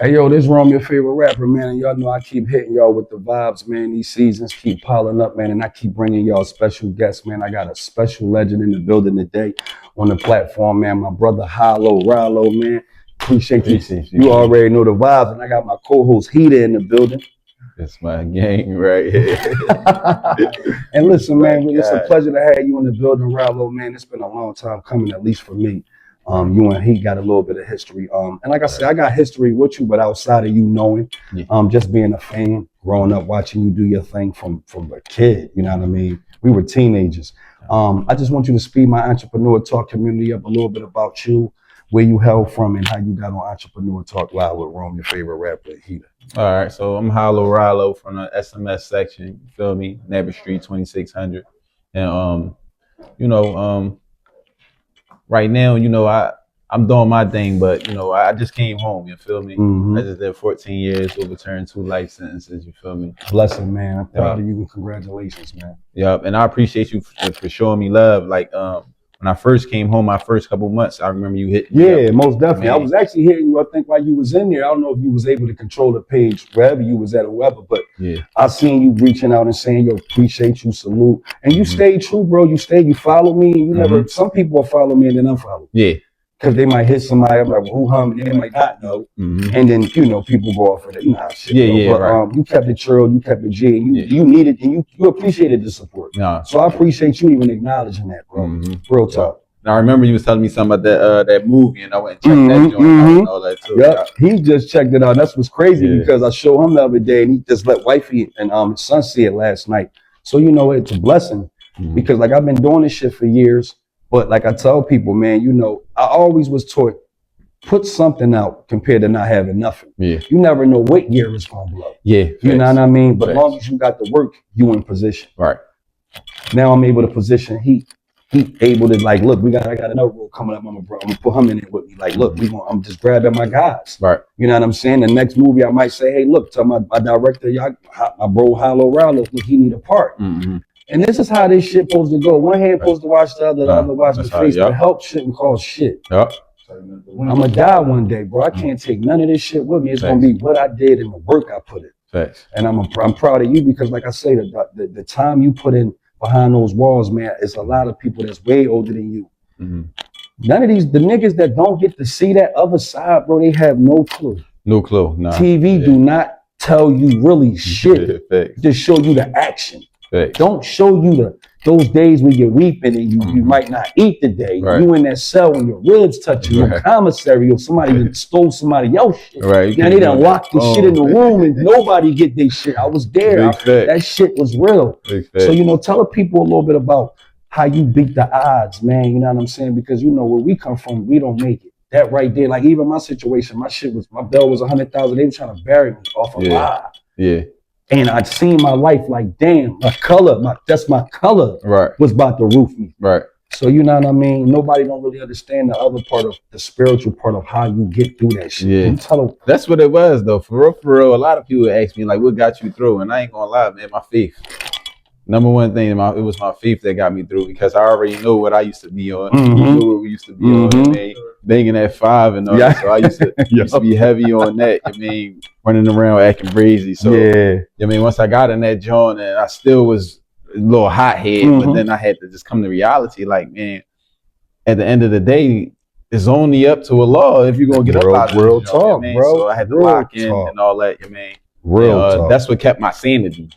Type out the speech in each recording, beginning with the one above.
Hey, yo, this Rome, your favorite rapper, man. And y'all know I keep hitting y'all with the vibes, man. These seasons keep piling up, man. And I keep bringing y'all special guests, man. I got a special legend in the building today on the platform, man. My brother, Rallo, man. Appreciate you. You already know the vibes. And I got my co-host, Heater, in the building. It's my gang right here. And listen, man, it's a pleasure to have you in the building, Rallo, man. It's been a long time coming, at least for me. You and he got a little bit of history. And like I said, I got history with you, but outside of you knowing, just being a fan, growing up, watching you do your thing from a kid, you know what I mean? We were teenagers. I just want you to speed my Entrepreneur Talk community up a little bit about you, where you hail from, and how you got on Entrepreneur Talk Live with Rome, your favorite rapper, Heater. All right, so I'm Rallo from the SMS section, you feel me? Neighbor Street 2600. And, right now, I'm doing my thing, but, I just came home, you feel me? I just did 14 years, overturned 2 life sentences, you feel me? Blessing, man. I'm proud of you and congratulations, man. Yep, and I appreciate you for showing me love. Like, when I first came home, my first couple months, I remember you hitting me. Yeah, most definitely. I was actually hitting you, I think, while you was in there. I don't know if you was able to control the page wherever you was at or whatever, but I seen you reaching out and saying, yo, appreciate you, salute. And you stayed true, bro. You stayed, you follow me, and you never, some people will follow me and then unfollow. Yeah. Because they might hit somebody up like, who and they might not know. And then, people go off of that. Shit, but right. You kept it chill, you kept it G, and you needed, and you appreciated the support. So I appreciate you even acknowledging that, bro. Real talk. Now I remember you was telling me something about that movie, and I went and checked that joint out and all that too. Yep, he just checked it out. That's what's crazy because I showed him the other day, and he just let wifey and his son see it last night. So it's a blessing because like I've been doing this shit for years, but like I tell people, man, I always was taught put something out compared to not having nothing. Yeah, you never know what year it's gonna blow. Yeah, you know what I mean. But as long as you got the work, you in position. Right. Now I'm able to position he able to like, look, I got another role coming up. I'm gonna put him in it with me. Like, look, I'm just grabbing my guys. Right. You know what I'm saying? The next movie I might say, hey, look, tell my director, my bro Rallo, look, he need a part. And this is how this shit supposed to go. One hand supposed to watch the other watch the face. But help shouldn't cause shit. Yep. I'm gonna die one day, bro. I can't take none of this shit with me. It's gonna be what I did and the work I put in. Thanks. And I'm proud of you because, like I say, the time you put in behind those walls, man, it's a lot of people that's way older than you. None of the niggas that don't get to see that other side, bro, they have no clue. No clue. Nah. TV do not tell you really shit. Just show you the action. Don't show you those days when you're weeping and you might not eat the day. Right. You in that cell when your ribs touching your commissary or somebody stole somebody else shit. Right. Now they done locked the shit in the room and nobody get their shit. I was there. That shit was real. So, tell the people a little bit about how you beat the odds, man. You know what I'm saying? Because where we come from, we don't make it. That right there, like even my situation, my bill was 100,000. They were trying to bury me off a lie. Yeah. And I'd seen my life like, damn, my color was about to roof me. Right. So you know what I mean? Nobody don't really understand the other part of the spiritual part of how you get through that shit. Yeah. Tell them. That's what it was though. For real, a lot of people ask me like, what got you through? And I ain't gonna lie, man, my faith. Number one thing, it was my faith that got me through because I already know what I used to be on. You know what we used to be on. Man, banging at 5 and all that. So I used to be heavy on that. Running around acting crazy. So once I got in that joint and I still was a little hothead, but then I had to just come to reality. Like, man, at the end of the day, it's only up to Allah if you're gonna get up out of real talk, bro. So I had to lock in and all that. That's what kept my sanity.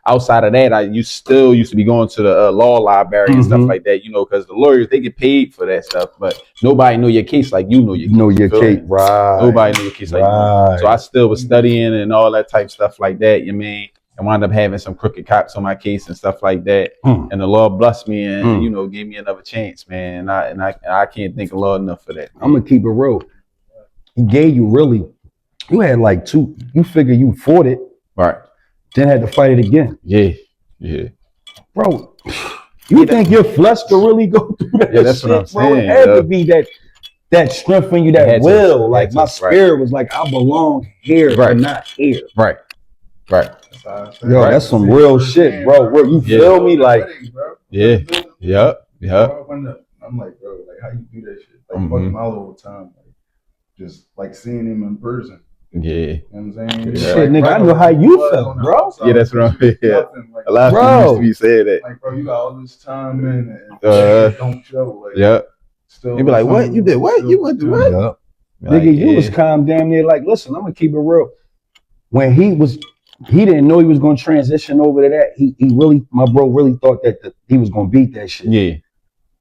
Outside of that, I still used to be going to the law library and stuff like that, because the lawyers, they get paid for that stuff, but nobody know your case like you know your case. Right. Nobody know your case like you. So I still was studying and all that type stuff like that, I wound up having some crooked cops on my case and stuff like that. And the Lord blessed me and, gave me another chance, man. And I can't thank the Lord enough for that. I'm going to keep it real. He gave you you had like 2, you figure you fought it. Right. Then had to fight it again. Yeah. Yeah. Bro, you think your flesh could really go through that that's shit, what I'm saying. Bro? It had to be that strength in you, that will. Like my spirit was like, I belong here, but not here. Right. Right. Yo, that's some real shit, bro. Where you feel me? Like, yeah. Yep. I'm like, bro, like how you do that shit? Like fucking all the time. Like, just like seeing him in person. Yeah. You know what I'm saying? Yeah. Shit, nigga, I know how you felt, bro. Yeah, that's right. Yeah. Like, A lot of people used to be saying that. Like, bro, you got all this time in and don't show. Like, yeah. Still, you be like, what? You did what? You went to what? Yeah. Like, nigga, you was calm damn near like, listen, I'm gonna keep it real. When he didn't know he was gonna transition over to that. He really, my bro really thought that he was gonna beat that shit. Yeah.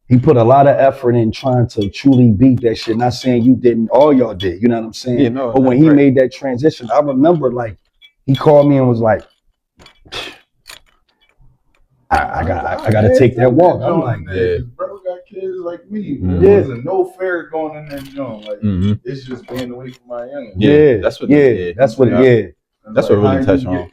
He put a lot of effort in trying to truly beat that shit. Not saying you didn't, all y'all did, you know what I'm saying? Yeah, no, but when he made that transition, I remember like, he called me and was like, I gotta take that walk. I'm like, yeah. Bro got kids like me. Mm-hmm. There wasn't no fair going in that joint. Like, it's just being away from my young. Yeah, that's what. That's what. Yeah, that's what really touched on.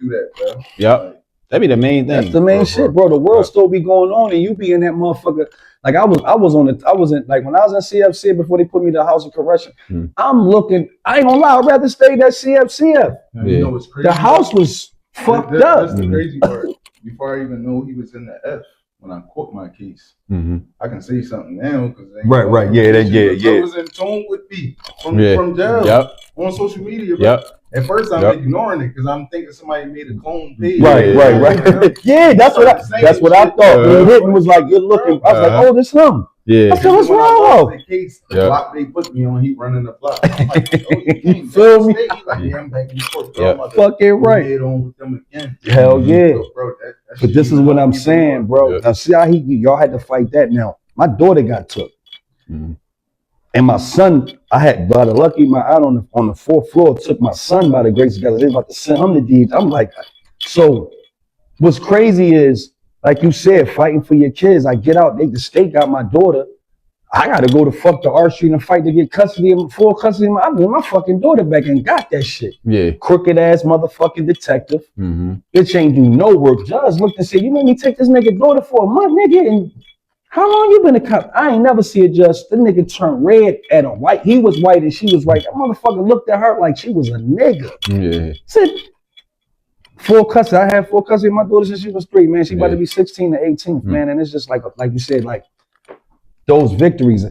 Yep. That'd be the main thing. That's the main shit, bro. The world still be going on, and you be in that motherfucker. Like I was in like when I was in CFC before they put me to the House of Correction. I'm looking. I ain't gonna lie. I'd rather stay at CFCF. You know what's crazy? The house was fucked up. That's the crazy part. Before I even know he was in the F, when I quote my case, I can say something now because right. Yeah. I was in tune with me from jail. Yep. On social media. Yep. At first, I'm ignoring it because I'm thinking somebody made a clone page. Right. Yeah, that's what I thought. When he hit and was like, good looking. I was like, oh, this him. Yeah. I said, what's wrong? The block they put me on, he running the block. I'm like, oh, you feel me? Like, yeah, I'm back in court. Fucking right. Head on with them again. Hell yeah. So, bro, but this is what I'm saying, bro. Now see how y'all had to fight that. Now my daughter got took. And my son, I had by the lucky my aunt on the 4th floor took my son by the grace of God. They was about to send him the deeds. I'm like, so what's crazy is, like you said, fighting for your kids. I get out, the state got my daughter. I gotta go to fuck the R Street and fight to get full custody. I bring my fucking daughter back and got that shit. Yeah. Crooked ass motherfucking detective. Bitch ain't do no work. Judge looked and said, you made me take this nigga daughter for a month, nigga, and how long you been a cop? I ain't never see a judge. The nigga turned red at a white. He was white and she was white. That motherfucker looked at her like she was a nigga. Yeah. Said, full custody. I had full custody of my daughter since she was 3, man. She about to be 16 to 18, man. And it's just like you said, like those victories.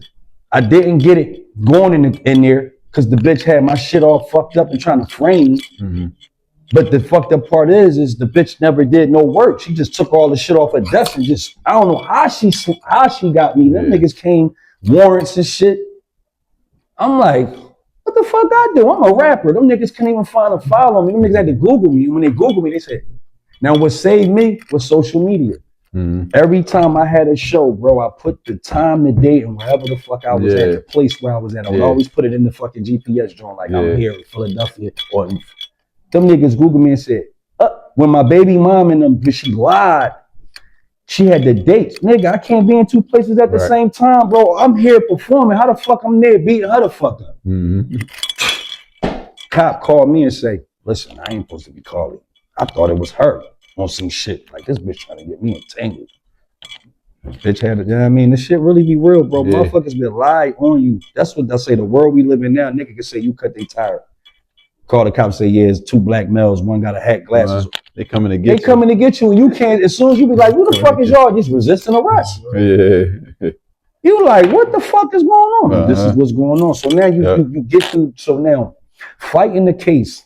I didn't get it going in there because the bitch had my shit all fucked up and trying to frame me. But the fucked up part is the bitch never did no work. She just took all the shit off her desk and just, I don't know how she got me. Them niggas came, warrants and shit. I'm like, what the fuck I do? I'm a rapper. Them niggas can't even find a file on me. Them niggas had to Google me. When they Google me, they said, now what saved me was social media. Every time I had a show, bro, I put the time, the date, and wherever the fuck I was at, the place where I was at. I would always put it in the fucking GPS joint, like I'm here in Philadelphia. Or them niggas Googled me and said, when my baby mom and them, she lied, she had the dates. Nigga, I can't be in 2 places at the same time, bro. I'm here performing. How the fuck I'm there beating her the fuck up? Cop called me and say, listen, I ain't supposed to be calling. I thought it was her on some shit. Like, this bitch trying to get me entangled. Bitch had it, you know what I mean? This shit really be real, bro. Motherfuckers been lied on you. That's what they say. The world we live in now, nigga can say you cut they tire. Call the cops, say, yeah, it's 2 black males, one got a hat, glasses. They coming to get you. They coming to get you, and you can't, as soon as you be like, who the fuck is y'all? Just resisting arrest. Yeah. You like, what the fuck is going on? This is what's going on. So now you get to, so now, fighting the case.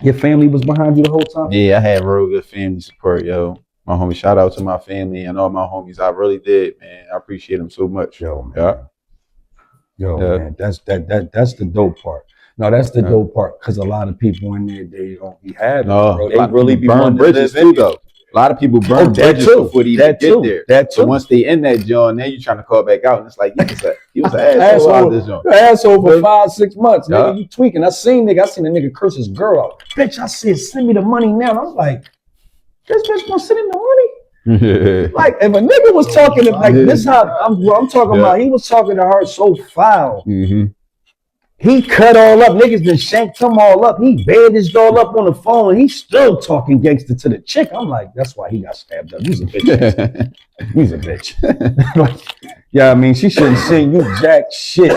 Your family was behind you the whole time? Yeah, I had real good family support, yo. My homie, shout out to my family and all my homies. I really did, man. I appreciate them so much. Yo, man. Man, that's the dope part. No, that's the dope part, because a lot of people in there, they don't be having bro. They really be burn bridges too, though. A lot of people burn bridges before they even get there. That too. So once they in that joint, now you trying to call back out, and it's like, he was an asshole out of this joint. Asshole for 5-6 months, nigga. You tweaking. I seen a nigga curse his girl out. Bitch, I said, send me the money now. I'm like, this bitch gonna send him the money? Like, if a nigga was talking to, like, this how I'm talking about, he was talking to her so foul. He cut all up. Niggas been shanked him all up. He bandaged all up on the phone, and he's still talking gangster to the chick. I'm like, that's why he got stabbed up. He's a bitch. He's a bitch. Yeah, I mean, she shouldn't send you jack shit.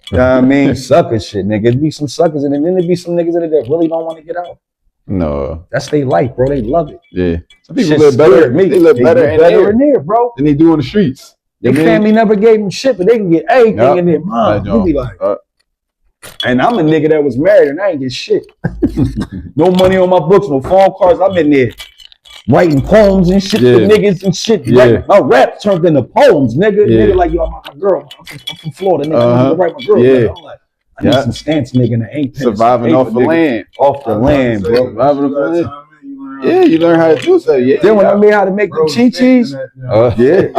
Yeah, I mean, sucker shit, nigga. It'd be some suckers, and then there'd be some niggas in it that really don't want to get out. No, that's their life, bro. They love it. Yeah, some people live better. They live better in there, bro, than they do on the streets. Their family never gave them shit, but they can get everything in there. Mom, you be like, And I'm a nigga that was married and I ain't get shit. No money on my books, no phone calls. I've been there writing poems and shit for niggas and shit. Yeah. My rap turned into poems, nigga. Nigga like, yo, I'm my girl. I'm from Florida, nigga. I need to write my girl. Yeah. I'm like, I need some stance, nigga, and ain't surviving off the land. Off the land, bro. Surviving off the land. Yeah, you learn how to do so. Yeah. Then when I made how to make the chi-chis, I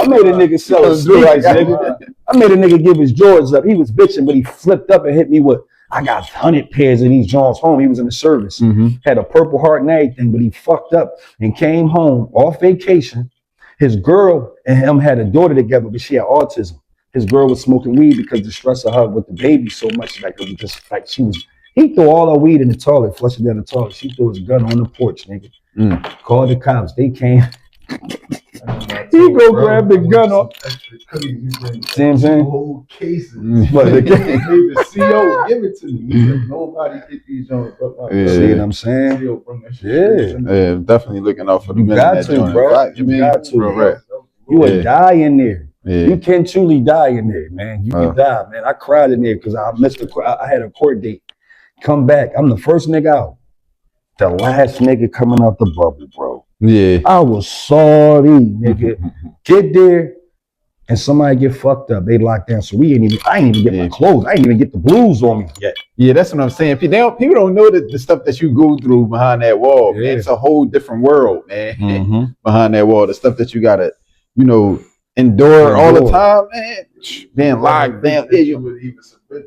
made a nigga sell his sneakers, nigga. I made a nigga give his Jordans up. He was bitching, but he flipped up and hit me with, I got 100 pairs of these Johns home. He was in the service. Had a Purple Heart and everything, but he fucked up and came home off vacation. His girl and him had a daughter together, but she had autism. His girl was smoking weed because the stress of her with the baby so much, like it was just like he threw all her weed in the toilet, flushed it down the toilet. She threw his gun on the porch, nigga. Called the cops. They came. He go grab the gun off. See what I'm saying? Whole cases. But the CO give it to me. He said, nobody hit these joints but my See what I'm saying? Yeah, definitely looking out for the men. Got to, bro. You got to, bro. You would die in there. You can truly die in there, man. You can die, man. I cried in there because I missed I had a court date. Come back. I'm the first nigga out. The last nigga coming out the bubble, bro. Yeah. I was sorry, nigga. Get there and somebody get fucked up. They locked down. So I ain't even get my clothes. I ain't even get the blues on me yet. Yeah, that's what I'm saying. People don't know the stuff that you go through behind that wall, man. It's a whole different world, man. Behind that wall. The stuff that you gotta, endure all the time, man. Being locked down.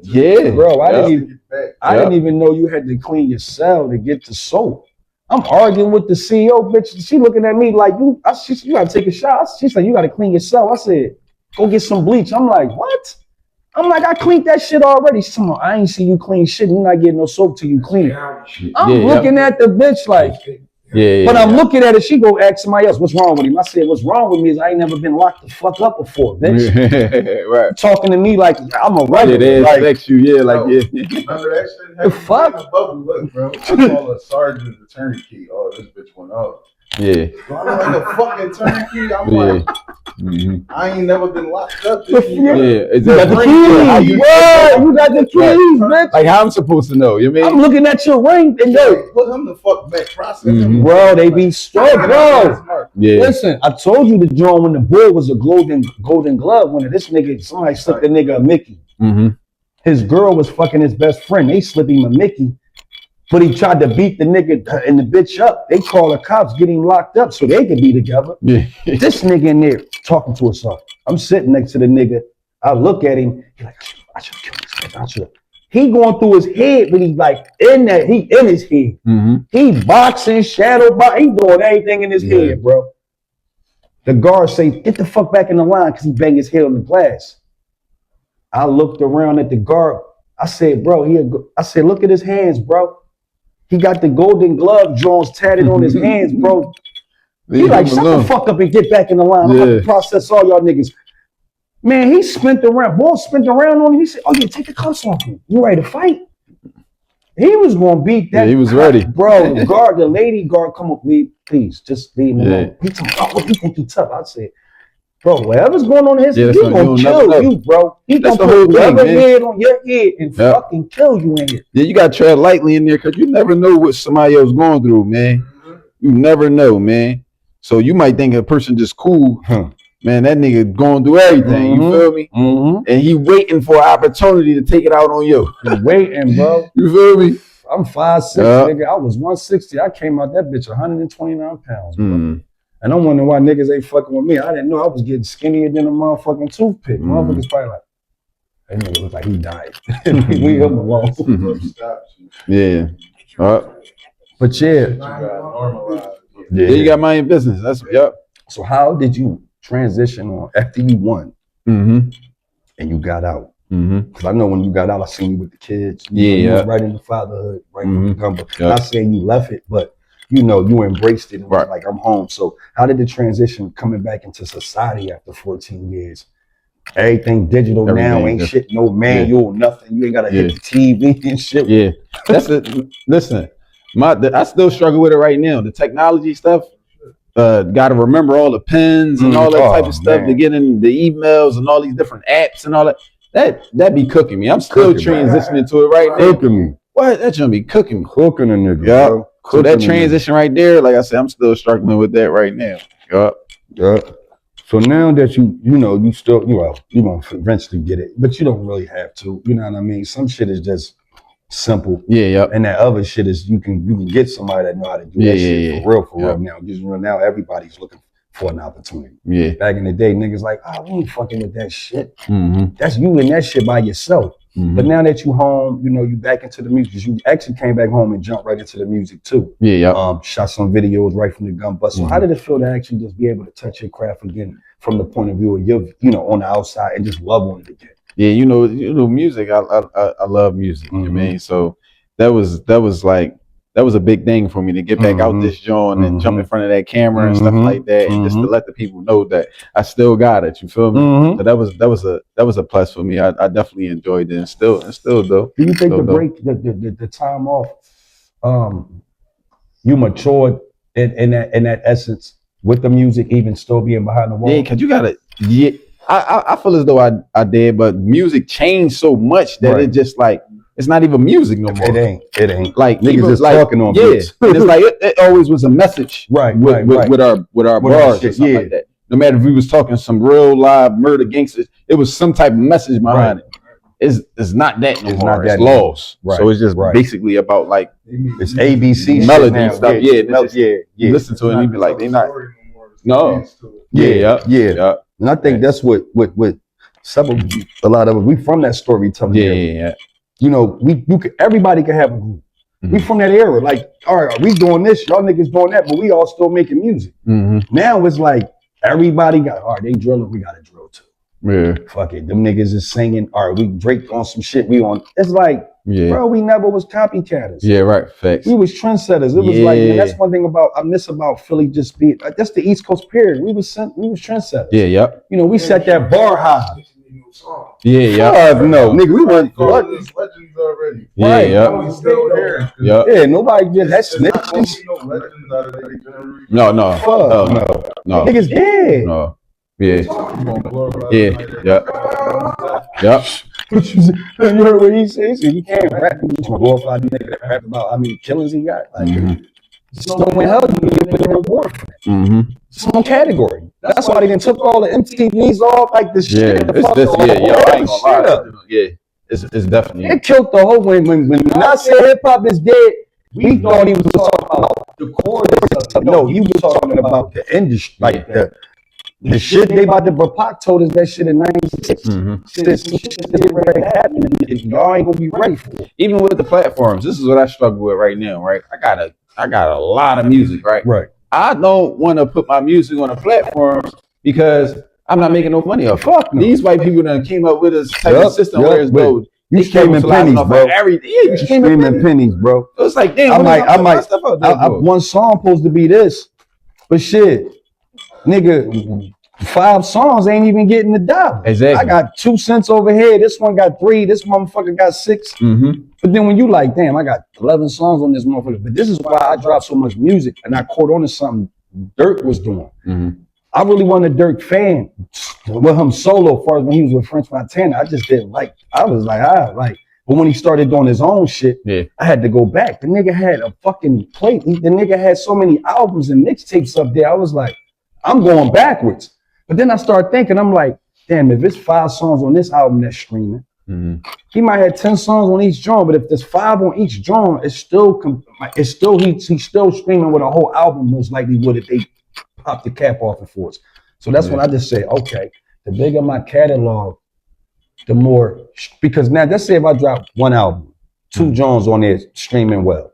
Yeah, bro. I didn't even know you had to clean your cell to get the soap. I'm arguing with the CEO, bitch. She looking at me like, you gotta take a shot. She said, you gotta clean your cell. I said, go get some bleach. I'm like, what? I'm like, I cleaned that shit already. She's like, I ain't see you clean shit. You're not getting no soap till you clean it. I'm looking at the bitch like, but I'm looking at it. She go ask somebody else, what's wrong with him? I said, what's wrong with me is I ain't never been locked the fuck up before, bitch. Right. Talking to me like I'm a regular. They expect you, Remember that shit? The fuck? Look, bro. I call a sergeant the turnkey. Oh, this bitch went up. Yeah. So I'm like a fucking turnkey. I'm like, I ain't never been locked up. You got the keys. You got the keys, bitch. Like how I'm supposed to know? You mean? I'm looking at your ring and put him the fuck back. Process. Bro, they be strong, bro. Yeah. Listen, I told you the joint when the boy was a golden glove winner. This nigga, somebody slipped the nigga a Mickey. His girl was fucking his best friend. They slipped him a Mickey. But he tried to beat the nigga and the bitch up. They call the cops, get him locked up so they could be together. This nigga in there talking to himself. I'm sitting next to the nigga. I look at him. He's like, I should kill this nigga. I should. He going through his head, but he's like he in his head. He boxing, shadow boxing. He doing everything in his head, bro. The guard say, get the fuck back in the line because he banged his head on the glass. I looked around at the guard. I said, bro, look at his hands, bro. He got the golden glove Jones tatted on his hands, bro. He like, shut the fuck up and get back in the line. I'm about to process all y'all niggas. Man, he spent around. Boy spent around on him. He said, oh yeah, take the cuffs off him. You ready to fight? He was going to beat that. Yeah, he was ready. Bro, the lady guard come up, please, just leave him alone. He told me, oh, what do you think he's tough? I said, bro, whatever's going on in his head, he's going to kill you, bro. He's going to put whatever head on your head and fucking kill you in here. Yeah, you got to tread lightly in there because you never know what somebody else going through, man. You never know, man. So you might think a person just cool. Man, that nigga going through everything. You feel me? And he waiting for an opportunity to take it out on you. He's waiting, bro. You feel me? I'm 5'6", nigga. I was 160. I came out that bitch 129 pounds, bro. And I'm wondering why niggas ain't fucking with me. I didn't know I was getting skinnier than a motherfucking toothpick. Motherfuckers probably like, that nigga look like he died. Leave him alone. Yeah. But you got my own business. That's So how did you transition on after you won and you got out? Because I know when you got out, I seen you with the kids. You was right into fatherhood, right from the gun. Not saying you left it, but you embraced it and was like, I'm home. So how did the transition coming back into society after 14 years? Everything digital now, ain't shit, no manual, nothing. You ain't gotta hit the TV and shit. Yeah, that's it. Listen, I still struggle with it right now. The technology stuff. Got to remember all the pins and all that type of stuff to get in the emails and all these different apps and all that. that be cooking me. I'm still transitioning to it right now. Cooking me. What? That gonna be cooking me. Cooking a nigga, yeah. bro. So that transition right there, like I said, I'm still struggling with that right now. Yeah. Yeah. So now that you gonna eventually get it, but you don't really have to. You know what I mean? Some shit is just simple. Yeah. And that other shit is you can get somebody that know how to do that shit for real now. Because now everybody's looking for an opportunity. Yeah. Back in the day, niggas like, we ain't fucking with that shit. That's you in that shit by yourself. But now that you home, you back into the music. You actually came back home and jumped right into the music too. Shot some videos right from the gun bust. So how did it feel to actually just be able to touch your craft again from the point of view of your, on the outside and just love on it again? Yeah, music. I love music. You know what I mean? So that was a big thing for me to get back out this joint and jump in front of that camera and stuff like that, and just to let the people know that I still got it. You feel me? So that was a plus for me. I definitely enjoyed it, and still though. Do you think the break, the time off, you matured in that essence with the music, even still being behind the wall? Yeah, cause you gotta. Yeah, I feel as though I did, but music changed so much that it just like. It's not even music no more. It ain't. Like niggas just talking on beats. And it's like it always was a message. Right. With our bars or something like that. No matter if we was talking some real live murder gangsters, it was some type of message behind it. It's not that no more. It's laws. Right. So it's just basically about like it's ABC melody and stuff. Yeah. Listen to it and you be like, they not. No. Yeah. And I think that's what a lot of us, we from that storytelling area. Everybody can have a group. We from that era. Like, all right, we doing this, y'all niggas doing that, but we all still making music. Now it's like everybody got, all right, they drilling, we gotta drill too. Yeah. Fuck it. Them niggas is singing, all right, we Drake on some shit, we on. It's like, bro, we never was copycatters. Yeah, right. Facts. We was trendsetters. It was like, man, that's one thing I miss about Philly just being, that's the East Coast period. We was trendsetters. Yeah. We set that bar high. Yeah. No, nigga, we weren't legends already. Yeah. Still here. Yeah, nobody did that snitching. No. No. Niggas dead. No. Yeah. You heard what he said? He said he can't rap. He just glorify these niggas that rap about how many killings he got. Like, so when hell you get a reward for that. Some category. That's why they done took all the MTVs off, like this shit. It's this. I ain't gonna lie. Yeah, it's definitely. It killed the whole when I said hip hop is dead. We thought he was talking about the chorus. No, he was talking about the industry, like the shit they about to. Pac told us that shit in '96. Said some shit that's getting ready to happen, and y'all ain't gonna be ready for it. Even with the platforms, this is what I struggle with right now. Right, I got a lot of music. Right. I don't want to put my music on the platforms because I'm not making no money off. Fuck these white people that came up with this type of system where it's gold. You came in pennies, bro. You came in pennies, bro. It was like, damn. One song supposed to be this, but shit, nigga, 5 songs ain't even getting the dollar. Exactly. I got 2 cents over here. This one got 3. This motherfucker got 6. But then when you like, damn, I got 11 songs on this motherfucker. But this is why I dropped so much music and I caught on to something Dirk was doing. I really wasn't a Dirk fan with him solo first when he was with French Montana. I just didn't like. I was like, but when he started doing his own shit, I had to go back. The nigga had a fucking plate. The nigga had so many albums and mixtapes up there. I was like, I'm going backwards. But then I started thinking, I'm like, damn, if it's 5 songs on this album that's streaming, he might have 10 songs on each joint, but if there's 5 on each joint, he's still streaming with a whole album most likely would if they pop the cap off it for us. So that's when I just say, okay, the bigger my catalog, the more, because now let's say if I drop 1 album, 2 joints on there streaming well,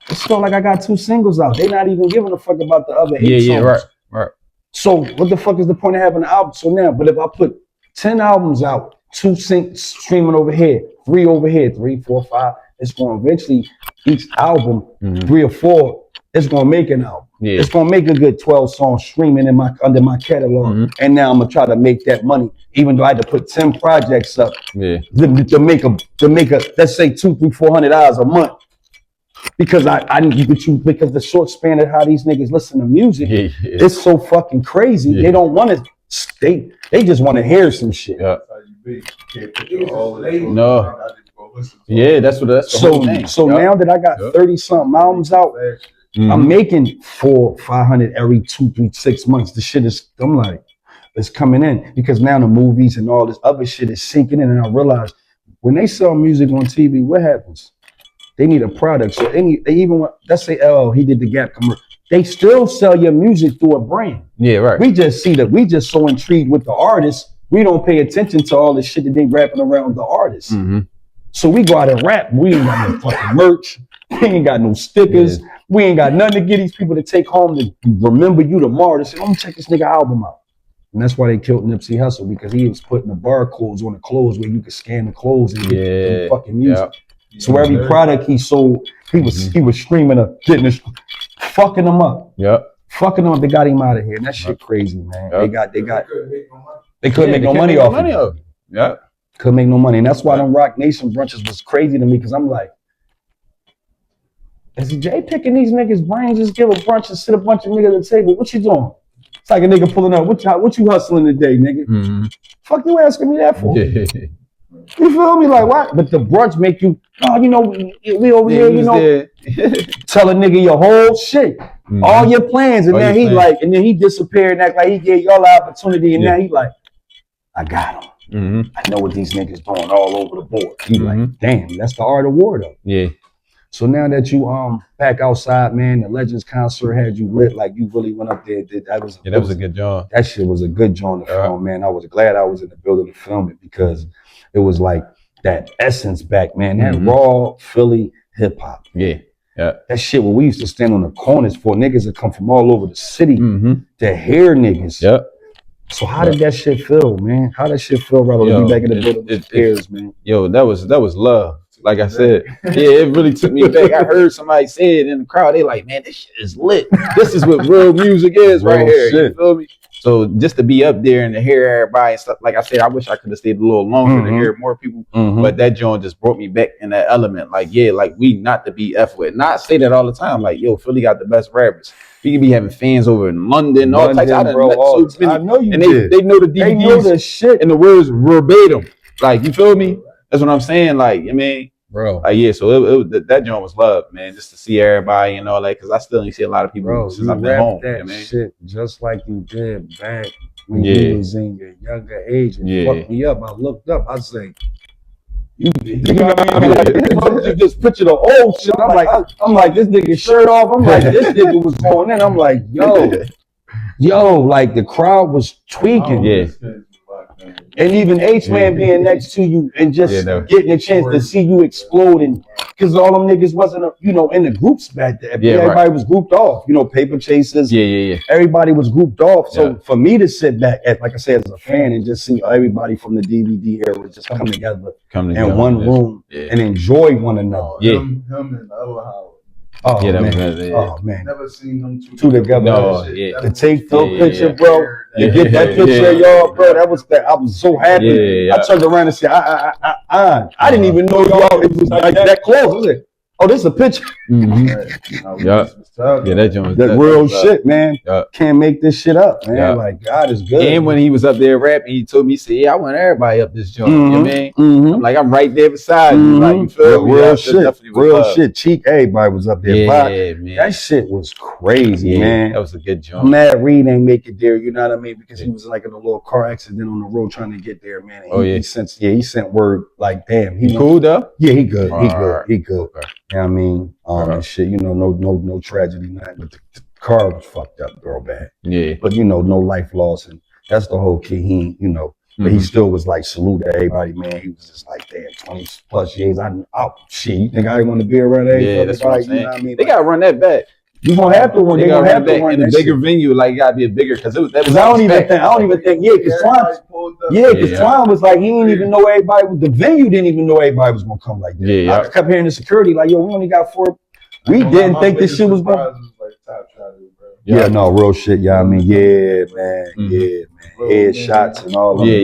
it's still like I got 2 singles out. They're not even giving a fuck about the other 8 songs. Right. So what the fuck is the point of having an album? So now, but if I put 10 albums out, 2 streaming over here, 3 over here, 3, 4, 5, it's going to eventually, each album, 3 or 4, it's going to make an album. It's going to make a good 12 songs streaming under my catalog. And now I'm going to try to make that money, even though I had to put 10 projects up to make a, let's say $200, $300, $400 a month. Because because the short span of how these niggas listen to music is so fucking crazy. They don't want to they just want to hear some shit. No. Yeah, that's the whole thing. So now that I got 30-something albums out, I'm making 400-500 every 2-3-6 months. The shit is, I'm like, it's coming in because now the movies and all this other shit is sinking in, and I realize when they sell music on TV, what happens? They need a product. So they even want, let's say, oh, he did the Gap commercial. They still sell your music through a brand. Yeah, right. We just so intrigued with the artist, we don't pay attention to all the shit that they rapping around the artist. So we go out and rap. We ain't got no fucking merch. We ain't got no stickers. Yeah. We ain't got nothing to get these people to take home to remember you tomorrow. To say, let me check this nigga album out. And that's why they killed Nipsey Hussle, because he was putting the barcodes on the clothes where you could scan the clothes and get the fucking music. Yep. So every product he sold, he was streaming up, getting this, fucking them up. Yep. Fucking them up. They got him out of here. And that shit crazy, man. Yep. They couldn't make no money off it. Yeah. Couldn't make no money. And that's why them Rock Nation brunches was crazy to me, because I'm like, is Jay picking these niggas' brains? Just give a brunch and sit a bunch of niggas at the table. What you doing? It's like a nigga pulling up. What you hustling today, nigga? Fuck you asking me that for? Yeah. You feel me? Like what? But the brunch make you, oh, you know, we over here, you know, tell a nigga your whole shit, all your plans, and then he like, and then he disappeared and act like he gave y'all an opportunity, and now he like, I got him. I know what these niggas doing all over the board. You like, damn, that's the art of war though. Yeah. So now that you back outside, man, the Legends concert had you lit, like you really went up there. That was a good job. That shit was a good joint to film, man. I was glad I was in the building to film it, because it was like that essence back, man. That raw Philly hip hop. Yeah. Yeah. That shit where we used to stand on the corners for niggas that come from all over the city to hear niggas. Yep. So how did that shit feel, man? How did that shit feel, Rallo, to be back in the building with peers, man? Yo, that was love. Like I said, it really took me back. I heard somebody say it in the crowd. They like, man, this shit is lit. This is what real music is right here. Shit. You feel me? So just to be up there and to hear everybody and stuff, like I said, I wish I could have stayed a little longer to hear more people. But that joint just brought me back in that element. Like, yeah, like we not to be F with. Not say that all the time. Like, yo, Philly got the best rappers. We could be having fans over in London, all types. I know you did. They know the DVDs. They know the shit. And the words verbatim. Like, you feel me? That's what I'm saying. Like, I mean, bro. Yeah, so that joint was love, man. Just to see everybody and all that, because I still didn't see a lot of people since I've been home. That shit just like you did back when you was in your younger age. And fucked me up. I looked up. I say, you know what I mean? You just picture the old shit. I'm like, this nigga shirt off. I'm like, this nigga was going in. I'm like, yo, like the crowd was tweaking. Yeah. And even H-Man being next to you and just getting a chance to see you explode, and because all them niggas wasn't, in the groups back there. Everybody was grouped off. Paper chasers. Yeah. Everybody was grouped off. So for me to sit back, like I said, as a fan, and just see everybody from the DVD era just come together in one room and enjoy one another. Him and Howard. Oh, yeah, man. Oh, man. Never seen them two together. No, yeah. To take the picture, bro. You get that picture of y'all, bro. That was that. I was so happy. I turned around and said, I didn't even know y'all. It was like that close. I was like, oh, this is a picture. That joint was that real shit, man. Can't make this shit up, man. Like, God is good. And when he was up there rapping, he told me, he said, I want everybody up this joint. You know what I mean? I'm like, I'm right there beside you. Like, you feel me? Real shit. Real shit. Cheek, everybody was up there. Yeah, man. That shit was crazy, man. That was a good joint. Matt Reed ain't make it there, you know what I mean? Because he was like in a little car accident on the road trying to get there, man. He sent word like, damn. He cool though? Yeah, he good. He good. You know what I mean? And shit, no tragedy, nothing. But the car was fucked up, girl, bad. Yeah. But no life loss, and that's the whole key. But he still was like salute to everybody, man. He was just like, damn, 20 plus years. Shit, you think I want to be around there? Yeah, that's what I'm saying. You know what I mean? They gotta run that back. You gonna have to run. They gonna have to run in a bigger venue. Like, it gotta be a bigger, because I don't even think. Yeah, because Twine was like, he didn't even know everybody. The venue didn't even know everybody was gonna come like that. Yeah. I kept hearing the security like, yo, we only got 4. We didn't think this shit was going. Yeah, no, real shit. Yeah, I mean, yeah, man. Headshots and all of them.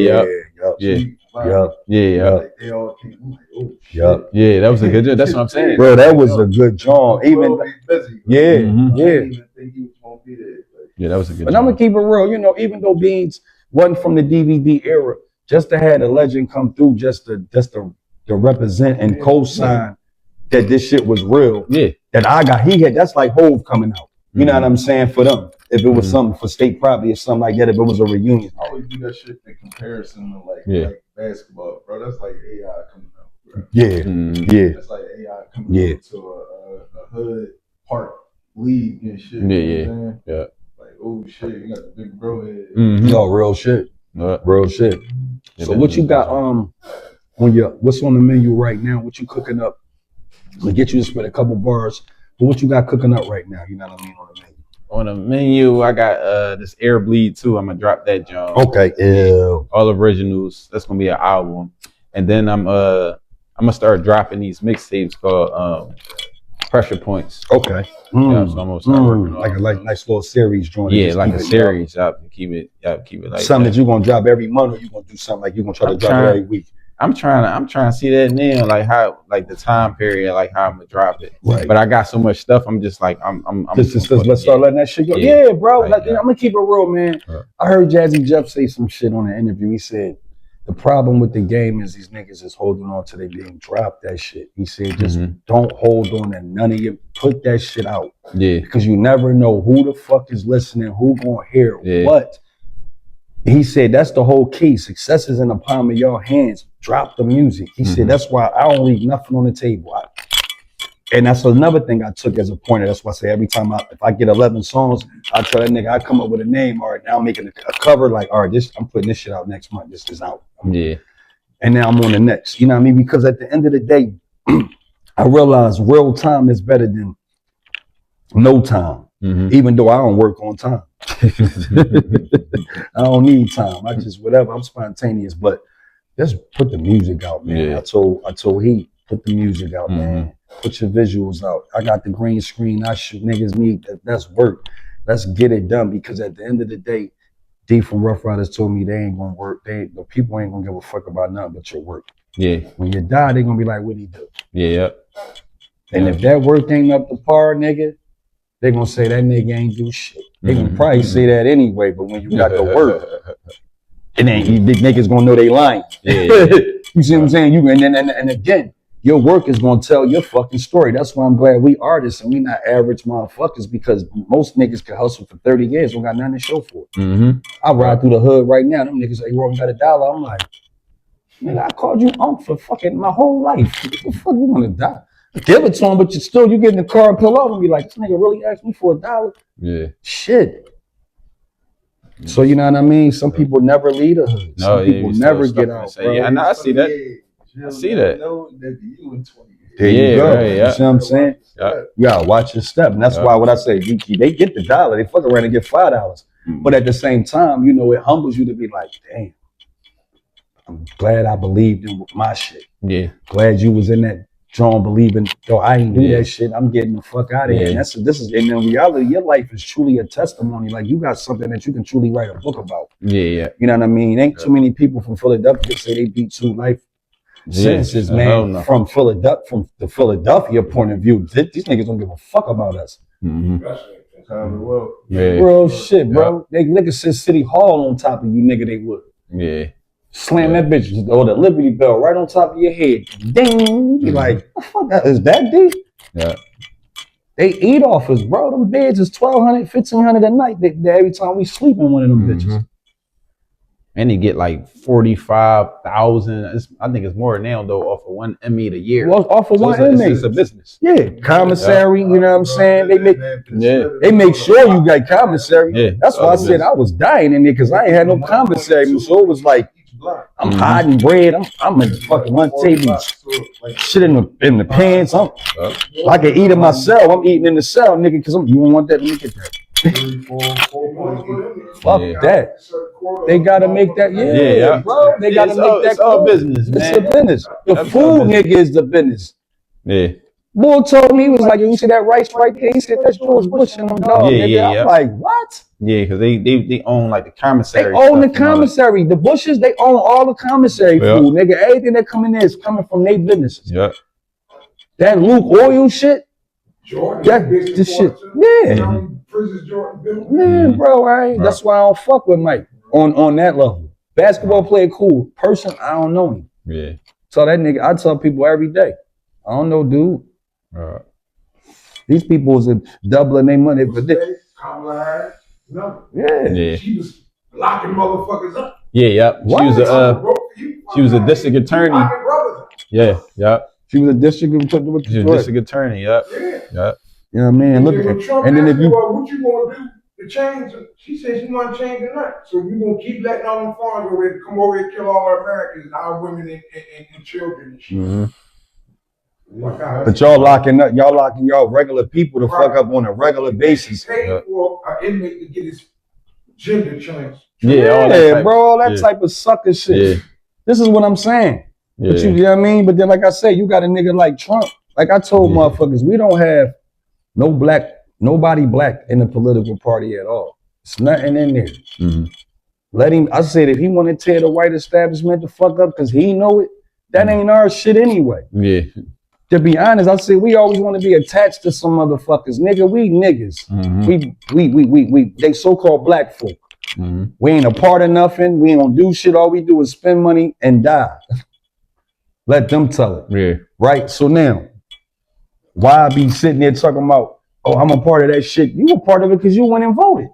Yeah, that was a good job. That's what I'm saying, bro. That was a good job. Even that was a good. But I'm gonna keep it real. Even though Beans wasn't from the DVD era, just to have the legend come through, just to represent and co-sign that this shit was real. Yeah. That I got, that's like Hove coming out. You know what I'm saying? For them, if it was something for state property or something like that, if it was a reunion. I always do that shit in comparison to like basketball, bro. That's like AI coming out, bro. Yeah. That's like AI coming out to a hood park league and shit. You know what I'm saying? Like, oh shit, you got the big bro head. Yo, real shit. Real shit. So what you got on what's on the menu right now? What you cooking up? I'm gonna get you to spit a couple bars. But what you got cooking up right now? You know what I mean, on the menu. On the menu, I got this Air Bleed too. I'm gonna drop that joint. Okay. Ew. All originals. That's gonna be an album. And then I'm gonna start dropping these mixtapes called Pressure Points. Okay. Yeah, so I'm gonna start working on like a nice little series joint. Yeah, like a series. Keep it like something that you're gonna drop every month, or you gonna do something like you're gonna try to drop it every week. I'm trying to see that now, like how, like the time period, like how I'm gonna drop it. Right. But I got so much stuff. I'm just like let's start letting that shit go. Yeah, bro. I'm gonna keep it real, man. I heard Jazzy Jeff say some shit on an interview. He said the problem with the game is these niggas is holding on to they being dropped that shit. He said just don't hold on to none of you. Put that shit out. Yeah. Because you never know who the fuck is listening, who gonna hear what. He said that's the whole key. Success is in the palm of your hands. Drop the music. He said that's why I don't leave nothing on the table. And that's another thing I took as a pointer. That's why I say every time if I get 11 songs, I tell that nigga I come up with a name. All right, now I'm making a cover. Like, all right, I'm putting this shit out next month. This is out. Yeah. And now I'm on the next. You know what I mean? Because at the end of the day, I realize real time is better than no time. Even though I don't work on time. I don't need time. I just whatever. I'm spontaneous, but just put the music out, man. Yeah. I told Heat, put the music out, man. Put your visuals out. I got the green screen. I shoot niggas need that's work. Let's get it done because at the end of the day, D from Rough Riders told me they ain't gonna work. The people ain't gonna give a fuck about nothing but your work. Yeah. When you die, they gonna be like, what'd he do? Yeah. And if that work ain't up to par, nigga, they gonna say that nigga ain't do shit. They gonna probably say that anyway, but when you got the work, it ain't you big niggas gonna know they lying. You see what I'm saying? And again, your work is gonna tell your fucking story. That's why I'm glad we artists and we not average motherfuckers because most niggas can hustle for 30 years, don't got nothing to show for it. I ride through the hood right now. Them niggas say, "Bro, got $1." I'm like, nigga, I called you Unc for fucking my whole life. What the fuck you wanna die? Give it to him, but you get in the car and pull over and be like, this nigga really asked me for $1. Yeah. Shit. So you know what I mean? Some people never leave the hood. Some people never get out. Bro. Yeah, I see that. I see that. There you go. Right, you see what I'm saying? You gotta watch your step. And that's why when I say they get the $1, they fuck around and get $5. But at the same time, you know, it humbles you to be like, damn, I'm glad I believed in my shit. Yeah. Glad you was in that John believing, yo, I ain't do that shit. I'm getting the fuck out of here. And this is, and in reality, your life is truly a testimony. Like you got something that you can truly write a book about. Yeah. You know what I mean? Ain't too many people from Philadelphia say they beat 2 life sentences, man. From the Philadelphia point of view, these niggas don't give a fuck about us. Real shit, bro. They niggas sit City Hall on top of you, nigga. They would. Yeah. Slam that bitch or the Liberty Bell right on top of your head. Ding! You like, the fuck that is that deep? Yeah. They eat off us, bro. Them beds is $1,200, $1,500 a night. They every time we sleep in one of them bitches. And they get like 45,000. I think it's more now though, off of one inmate a year. Well, off of one inmate. It's a business. Yeah, commissary. You know what I'm saying? They make sure you got commissary. Yeah. That's why I said I was dying in there because I ain't had no commissary. So it was like I'm hiding bread. I'm in fucking one table, shit in the pants. I can eat it myself. I'm eating in the cell, nigga, because you don't want that. Let me get that. Fuck that. They gotta make that, bro. They gotta make that. It's all business, man. It's a business. The food, nigga, is the business. Yeah. Bull told me, he was like, you see that rice right there? He said, that's George Bush and them dogs. I'm like, what? Yeah, because they own like the commissary. They own the commissary. The Bushes, they own all the commissary food, nigga. Everything that come in there is coming from their businesses. Yeah. That Luke oil shit. This shit. Yeah. Man, bro, that's why I don't fuck with Mike on that level. Basketball player, cool. Person, I don't know him. Yeah. So that nigga, I tell people every day, I don't know, dude. These people is doubling their money. But yeah. She was locking motherfuckers up. Yeah, yep. She was a district attorney. Yeah, yep. She was a district attorney. Yep. Yep. You know what I mean? Look, and then if you, what you gonna do to change it? She said she want to change it up. So you gonna keep letting all them foreigners over here come over here and kill all our Americans, our women and children and shit. But y'all locking y'all regular people to fuck up on a regular basis. Pay for an inmate to get his gender changed. Yeah, bro, all that type of sucker shit. Yeah. This is what I'm saying. Yeah. But you know what I mean? But then, like I said, you got a nigga like Trump. Like I told motherfuckers, we don't have nobody black in the political party at all. It's nothing in there. Let him. I said if he want to tear the white establishment the fuck up because he know it, that ain't our shit anyway. Yeah. To be honest, I said we always want to be attached to some motherfuckers. Nigga, we niggas. We they so-called black folk. We ain't a part of nothing. We don't do shit. All we do is spend money and die. Let them tell it. Yeah. Right? So now, why be sitting there talking about, oh, I'm a part of that shit? You a part of it because you went and voted.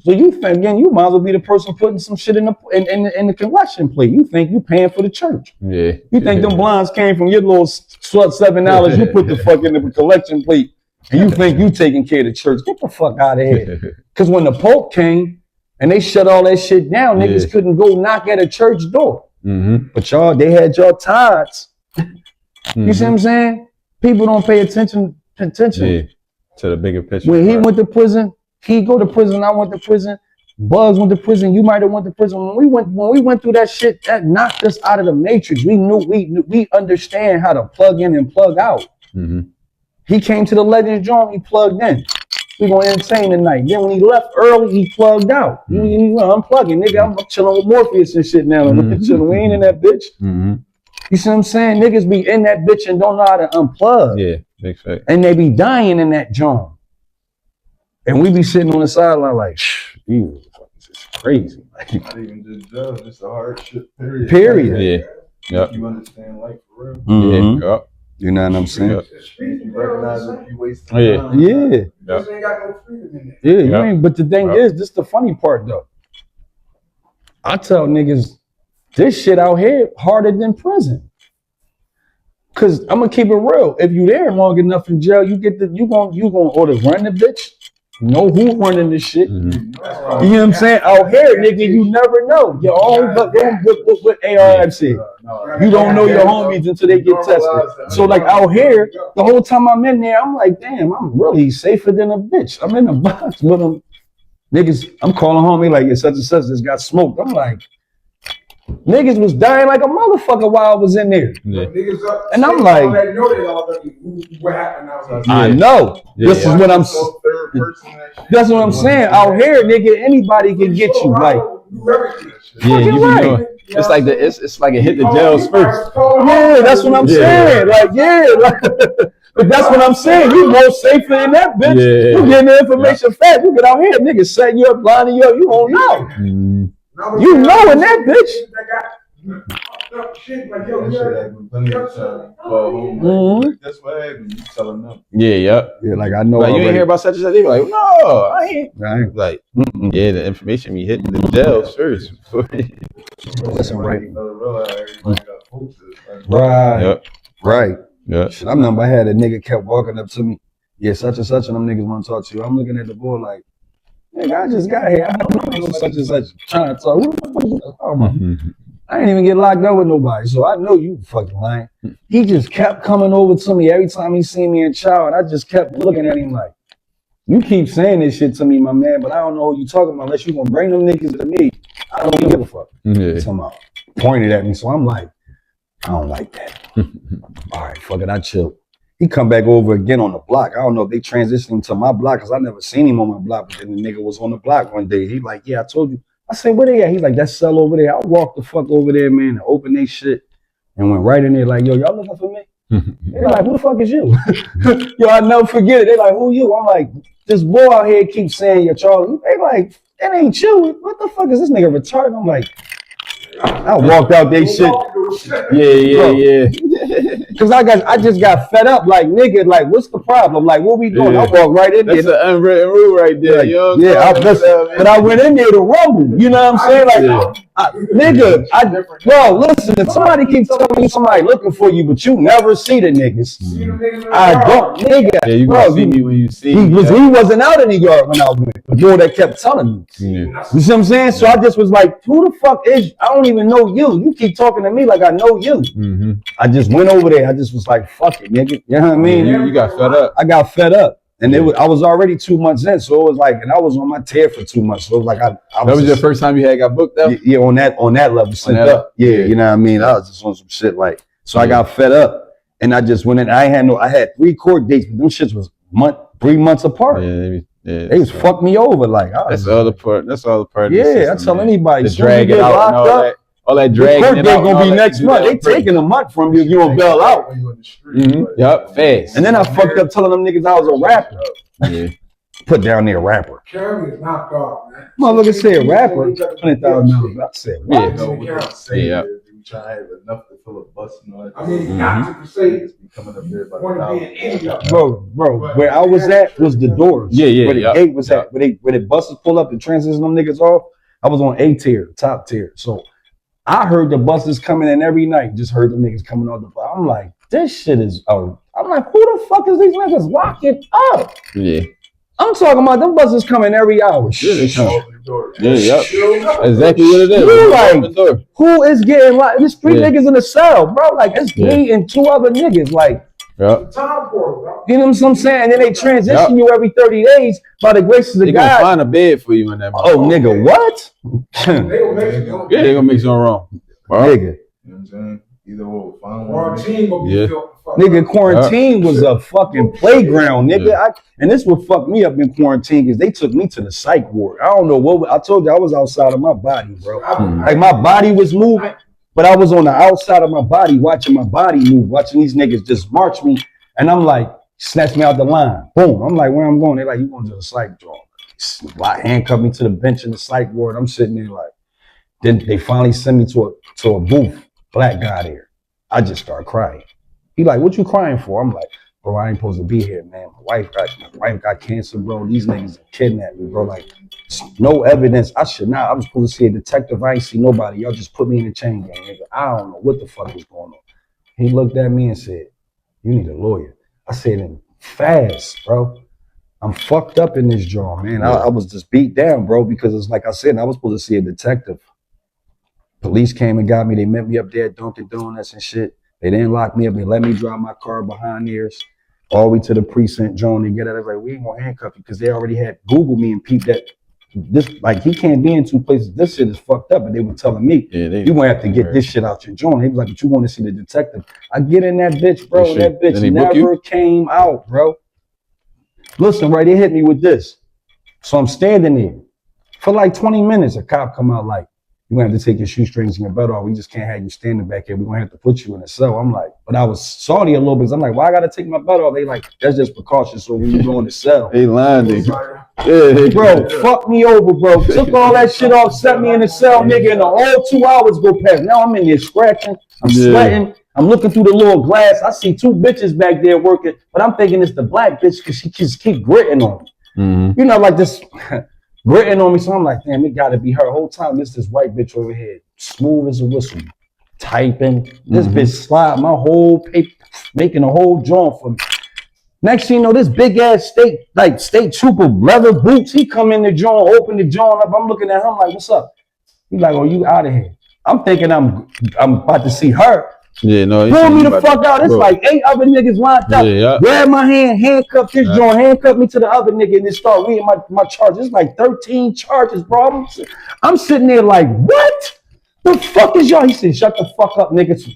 So you think, again, you might as well be the person putting some shit in the collection plate. You think you paying for the church. Yeah. You think them blinds came from your little $7 you put the fuck in the collection plate and you think you taking care of the church. Get the fuck out of here. Because when the Pope came and they shut all that shit down, niggas couldn't go knock at a church door. But y'all, they had y'all tithes. You see what I'm saying? People don't pay attention to the bigger picture. When he went to prison, he go to prison, I went to prison, Bugs went to prison, you might have went to prison. When we went through that shit, that knocked us out of the matrix. We knew we understand how to plug in and plug out. He came to the Legends joint, he plugged in. We gonna entertain tonight. Then when he left early, he plugged out. I'm unplugging, nigga. I'm chilling with Morpheus and shit now. We ain't in that bitch. You see what I'm saying? Niggas be in that bitch and don't know how to unplug. Yeah, big fact. And they be dying in that joint. And we be sitting on the sideline like, this is crazy. Not even just drugs, just a hardship, period. Period. Yeah. You understand life for real. Yeah. You know what I'm saying? You recognize if you waste time. Yeah. You ain't got no freedom in there. Yeah, you ain't. But the thing is, this is the funny part though. I tell niggas, this shit out here harder than prison. Cause I'm gonna keep it real. If you there long enough in jail, you gonna order run the bitch. Know who running this shit. You know what I'm saying? Out here, nigga, you never know. Your own what ARM said. You don't know your homies until they get tested. So like out here, the whole time I'm in there, I'm like, damn, I'm really safer than a bitch. I'm in a box with them. Niggas, I'm calling homie like, it's such and such, this got smoked. I'm like, niggas was dying like a motherfucker while I was in there. Yeah. And I'm like, I know. This is what I'm that's what I'm saying. Out here, nigga, anybody can get you. Like, you right. It's like it's like it hit the jails first. Yeah, that's what I'm saying. Like, but that's what I'm saying. You more safer in that bitch. You getting the information fast. You get out here, niggas setting you up, blinding you up. You don't know. You know in that bitch. That's what happened. You telling them. Yeah, like I know. Like you ain't hear about such and such. They be like, no, I ain't. Like, the information be hitting the jails first. Listen, right. Yeah. I remember I had a nigga kept walking up to me. Yeah, such and such, and them niggas want to talk to you. I'm looking at the board like, nigga, I just got here. I don't know such and such trying to talk. What the fuck is that? Oh, I ain't even get locked up with nobody, so I know you fucking lying. He just kept coming over to me every time he seen me in chow, and I just kept looking at him like, you keep saying this shit to me, my man, but I don't know who you talking about unless you gonna bring them niggas to me. I don't give a fuck. Somehow pointed at me, so I'm like, I don't like that. All right, fuck it, I chill. He come back over again on the block. I don't know if they transitioned him to my block because I never seen him on my block, but then the nigga was on the block one day. He like, yeah, I told you. I said, where they at? He's like, that cell over there. I walked the fuck over there, man, and opened they shit and went right in there like, yo, y'all looking for me? They like, who the fuck is you? Yo, I never forget it. They like, who you? I'm like, this boy out here keeps saying you're Charlie. They like, that ain't you. What the fuck is this nigga retarded? I'm like, I walked out they shit. Yeah. Cause I just got fed up. Like nigga, like what's the problem? Like what we doing? I walked right in there. That's an unwritten rule right there. Like, You know what yeah, but I went in there to rumble. You know what I'm saying? Like, nigga, bro, listen. If somebody keeps telling me somebody looking for you, but you never see the niggas, I don't, nigga. Yeah, you bro, can see me when you see he me. He wasn't out in the yard when I went. The boy that kept telling me. Yeah. You see what I'm saying? So I just was like, who the fuck is? I don't even know you. You keep talking to me like I know you. Mm-hmm. I just went over there. I just was like, fuck it, nigga. You know what I mean? You got fed up. I got fed up. And I was already 2 months in, so it was like, and I was on my tear for 2 months. So it was like, that was your first time you had got booked up? Yeah, on that level, sent up. Yeah, you know what I mean? I was just on some shit like, so I got fed up, and I just went in. I had 3 court dates, but them shits was 3 months apart. They just fucked me over. Like, that's the other part. That's all the part. Yeah, I tell anybody, to drag it out and all that. All that dragging court it date out. Gonna be next month. They taking a month from you if you don't bail out. Yup, fast. And then I fucked up telling them niggas I was a rapper. Yeah. Put down there rapper. Karen is knocked off, man. Motherfucker said rapper. $20,000. I said what? Yeah. Try to have enough to fill a bus and all that. I mean, not to say it's becoming a bit about Bro, where I was at was the doors. Yeah. Where the gate was at. Where the buses pull up and transition them niggas off. I was on A tier, top tier. So I heard the buses coming in every night. Just heard the niggas coming off the bus. I'm like, this shit is. I'm like, who the fuck is these niggas locking up? Yeah. I'm talking about them buses coming every hour. Yeah, exactly what it is. You like, who is getting like? There's 3 niggas in the cell, bro. Like it's me and 2 other niggas. Like, time portal, bro. you know what I'm saying? And then they transition you every 30 days by the grace of the God. They gonna find a bed for you in that. Oh, nigga, what? They gonna make something wrong, nigga. You know what I'm saying? Either we'll find Quarantine will be filled. Nigga, quarantine was a fucking playground, nigga. And this would fuck me up in quarantine because they took me to the psych ward. I don't know what I told you. I was outside of my body, bro. Like my body was moving, but I was on the outside of my body, watching my body move, watching these niggas just march me. And I'm like, snatch me out the line. Boom. I'm like, where I'm going? They're like, you going to the psych draw. Handcuff me to the bench in the psych ward. I'm sitting there like, then they finally send me to a booth. Black guy there. I just start crying. He like, what you crying for? I'm like, bro, I ain't supposed to be here, man. My wife got cancer, bro. These niggas kidnapped me, bro. Like, no evidence. I should not. I was supposed to see a detective. I ain't see nobody. Y'all just put me in a chain gang, nigga. I don't know what the fuck is going on. He looked at me and said, you need a lawyer. I said, fast, bro. I'm fucked up in this jaw, man. I was just beat down, bro, because it's like I said, I was supposed to see a detective. Police came and got me. They met me up there at Dunkin' Donuts and shit. They didn't lock me up. They let me drive my car behind theirs all the way to the precinct, John. They get out. I was like, we ain't gonna handcuff you because they already had Googled me and peeped that this, like, he can't be in 2 places. This shit is fucked up. And they were telling me, you gonna have to get this shit out your joint. He was like, but you want to see the detective? I get in that bitch, bro. And that bitch never came out, bro. Listen, right, they hit me with this. So I'm standing there for like 20 minutes. A cop come out like, you're gonna have to take your shoestrings and your belt off. We just can't have you standing back here. We're gonna have to put you in a cell. I'm like, but I was salty a little bit. I'm like, why I gotta take my belt off? They like, that's just precaution. So when you go in the cell. They lying, bro, fuck me over, bro. Took all that shit off, set me in the cell, nigga, and the whole 2 hours go past. Now I'm in there scratching, I'm sweating. I'm looking through the little glass. I see 2 bitches back there working, but I'm thinking it's the black bitch because she just keep gritting on me. You know, like this. Gritting on me, so I'm like, damn, it gotta be her. Whole time, this white bitch over here, smooth as a whistle, typing. This bitch slide my whole paper, making a whole joint for me. Next thing you know, this big ass state trooper, leather boots, he come in the joint, open the joint up. I'm looking at him like, what's up? He's like, oh, you out of here. I'm thinking I'm about to see her. Yeah, no. Pull me the fuck out. It's like 8 other niggas lined up. Grab my hand, handcuff this joint, handcuff me to the other nigga, and then start reading my charges. It's like 13 charges, bro. I'm sitting there like, what? The fuck is y'all? He said, shut the fuck up, niggas.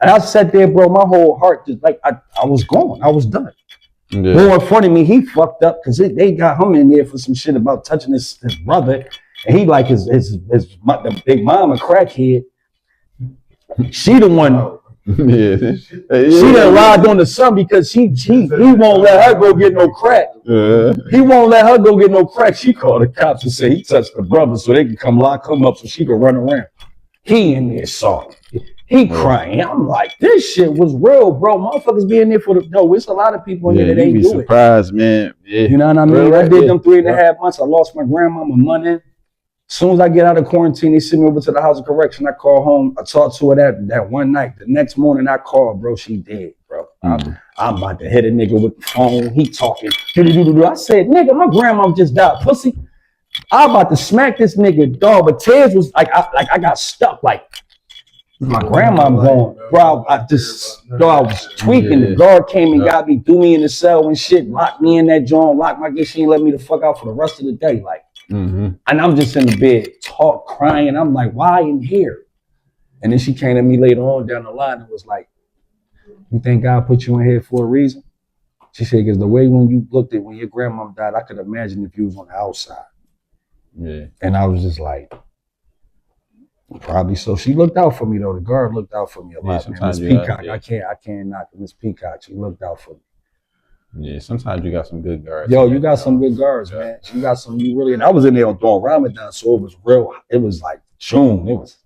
And I sat there, bro. My whole heart just like I was gone. I was done. More in front of me, he fucked up because they got him in there for some shit about touching his brother, and he like the big mama crackhead. She the one. She done lied on the son because he won't let her go get no crack. He won't let her go get no crack. She called the cops and said he touched the brother so they can come lock him up so she can run around. He in there soft. He crying. I'm like, this shit was real, bro. Motherfuckers be in there for the no. It's a lot of people in there that ain't be do surprised, man. Yeah. You know what I mean? Right, I did them 3.5 months. I lost my grandmama Monday. As soon as I get out of quarantine, they send me over to the house of correction. I call home. I talked to her that one night. The next morning, I called, bro. She dead, bro. I'm about to hit a nigga with the phone. He talking. I said, nigga, my grandma just died, pussy. I'm about to smack this nigga, dog. But Tez was like, I got stuck. Like, my grandma going, bro. I was tweaking. The guard came and got me, threw me in the cell and shit, locked me in that joint, locked my she ain't let me the fuck out for the rest of the day. Like, and I'm just in the bed, crying. I'm like, why in here? And then she came to me later on down the line and was like, you think God put you in here for a reason? She said, because the way when you looked at when your grandma died, I could imagine if you was on the outside. Yeah. And I was just like, probably so. She looked out for me though. The guard looked out for me a lot. Miss Peacock, I can't knock Miss Peacock. She looked out for me. Yeah, sometimes you got some good guards. Yo, you got some good guards, man. You got some. You really. And I was in there during Ramadan, so it was real. It was like June. It was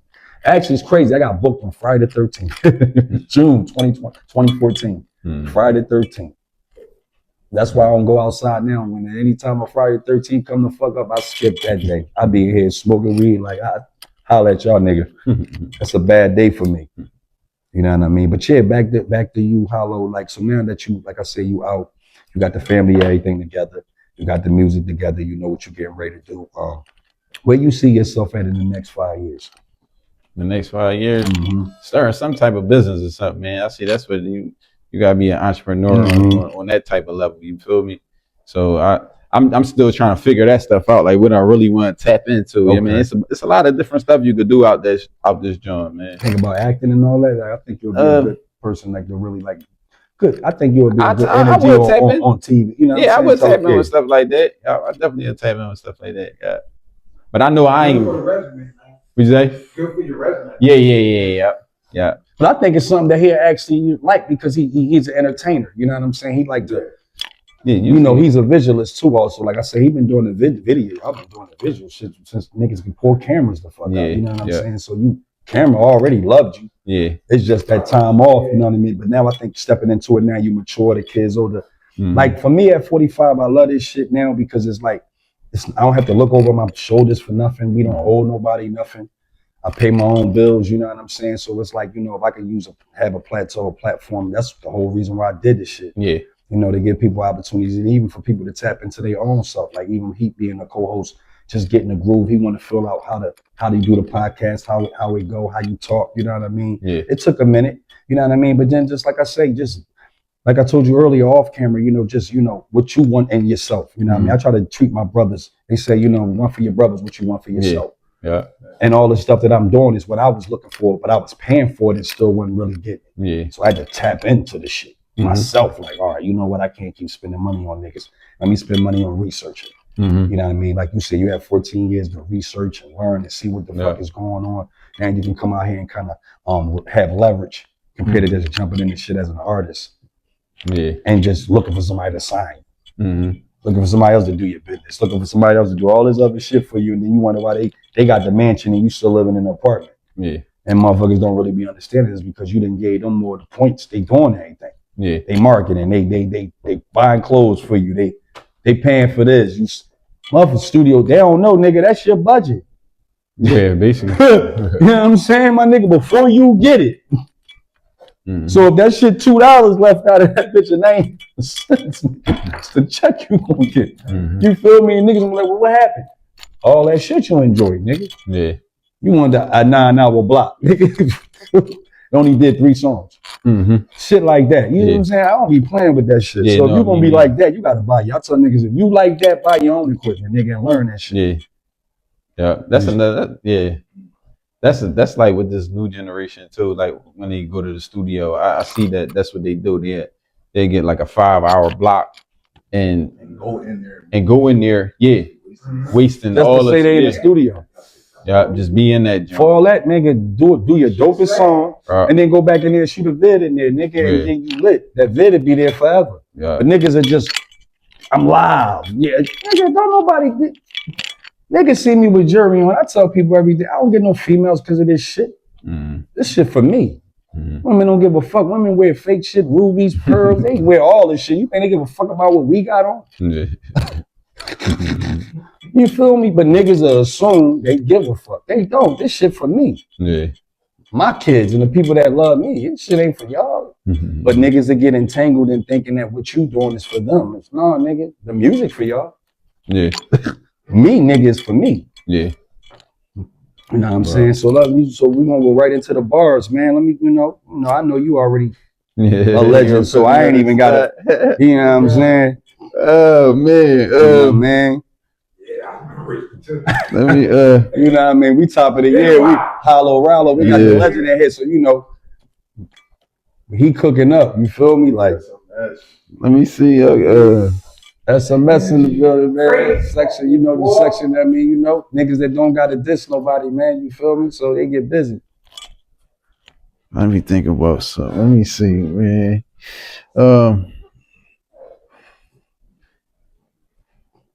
actually it's crazy. I got booked on Friday the 13th, June 2014. Friday the 13th. That's why I don't go outside now. When anytime a Friday the 13th come the fuck up, I skip that day. I be here smoking weed like I holler at y'all nigga. That's a bad day for me. You know what I mean? But yeah, back to you, Hollow. Like, so now that you, like I say, you out, you got the family, everything together, you got the music together, you know what you're getting ready to do. Where you see yourself at in the next 5 years? The next 5 years? Starting some type of business or something, man. I see that's what you gotta be an entrepreneur on that type of level, you feel me? So I'm still trying to figure that stuff out, like what I really want to tap into. Okay. I mean, it's a lot of different stuff you could do out this joint, man. Think about acting and all that. Like, I think you'll be a good person, like to really like. Good. I think you would be a good energy on TV. You know? Yeah, I would tap in with stuff like that. I definitely would tap in with stuff like that. Yeah. But I know I ain't. Good for the resume, man. What you say? Good for your resume. Yeah. But I think it's something that he actually like because he's an entertainer. You know what I'm saying? He like to. Yeah, you know, he's a visualist too also. Like I said, he's been doing the video. I've been doing the visual shit since niggas can pull cameras the fuck out. You know what I'm saying? So camera already loved you. Yeah. It's just that time off, you know what I mean? But now I think stepping into it now, you mature, the kids older. Like for me at 45, I love this shit now because it's like, I don't have to look over my shoulders for nothing. We don't owe nobody nothing. I pay my own bills, you know what I'm saying? So it's like, you know, if I can have a platform, that's the whole reason why I did this shit. Yeah. You know, to give people opportunities and even for people to tap into their own self. Like even he being a co-host, just getting the groove. He want to feel out how to do the podcast, how it go, how you talk. You know what I mean? Yeah. It took a minute. You know what I mean? But then just like I say, just like I told you earlier off camera, you know, just, you know, what you want in yourself. You know what I mean? I try to treat my brothers. They say, you know, one for your brothers, what you want for yourself. Yeah. And all the stuff that I'm doing is what I was looking for, but I was paying for it and still wasn't really getting it. Yeah. So I had to tap into the shit. Myself, like, all right, you know what? I can't keep spending money on niggas. Let me spend money on researching. You know what I mean? Like you said, you have 14 years to research and learn and see what the fuck is going on. And you can come out here and kind of have leverage compared to just jumping into shit as an artist. Yeah. And just looking for somebody to sign. Looking for somebody else to do your business. Looking for somebody else to do all this other shit for you. And then you wonder why they got the mansion and you still living in an apartment. Yeah. And motherfuckers don't really be understanding this because you didn't give them more the points. They doing everything. Yeah, they marketing, they buying clothes for you, they paying for this. You motherfucker studio, they don't know, nigga, that's your budget. Yeah, basically. You know what I'm saying, my nigga, before you get it. So if that shit $2 left out of that bitch of name, it's the check you gonna get. You feel me? And niggas gonna be like, well, what happened? All that shit you enjoy, nigga. Yeah. You want a 9-hour block, nigga. Only did 3 songs. Shit like that. You know what I'm saying? I don't be playing with that shit. So if you're gonna be like that, you gotta buy. Y'all tell niggas if you like that, buy your own equipment, nigga, and learn that shit. Yeah. That's another. Yeah. That's like with this new generation too. Like when they go to the studio, I see that's what they do. They get like a 5-hour block and go in there. Yeah. Wasting just all to say they in the studio. Yeah, just be in that joint. For all that, nigga, do your dopest song, and then go back in there and shoot a vid in there, nigga, and then you lit. That vid will be there forever. Yeah. But niggas are just, I'm live. Yeah, nigga, don't nobody, Niggas see me with jewelry on. I tell people every day, I don't get no females because of this shit. This shit for me. Women don't give a fuck. Women wear fake shit, rubies, pearls. They wear all this shit. You think they give a fuck about what we got on? You feel me? But niggas assume they give a fuck. They don't. This shit for me. My kids and the people that love me. This shit ain't for y'all. But niggas that get entangled in thinking that what you doing is for them. It's no, nigga. The music for y'all. Me, nigga, is for me. You know what I'm saying? So we gonna go right into the bars, man. Let me, I know you already a legend, so I ain't even gotta, you know what I'm saying? Oh man, man. Let me you know what I mean? We top of the year, we hollow rallow, we got the legend in here, so he cooking up, you feel me? Like, let me see. SMS in the building, man. Section, the section that niggas that don't gotta diss nobody, man. You feel me? So they get busy. Let me think about something. Let me see, man. And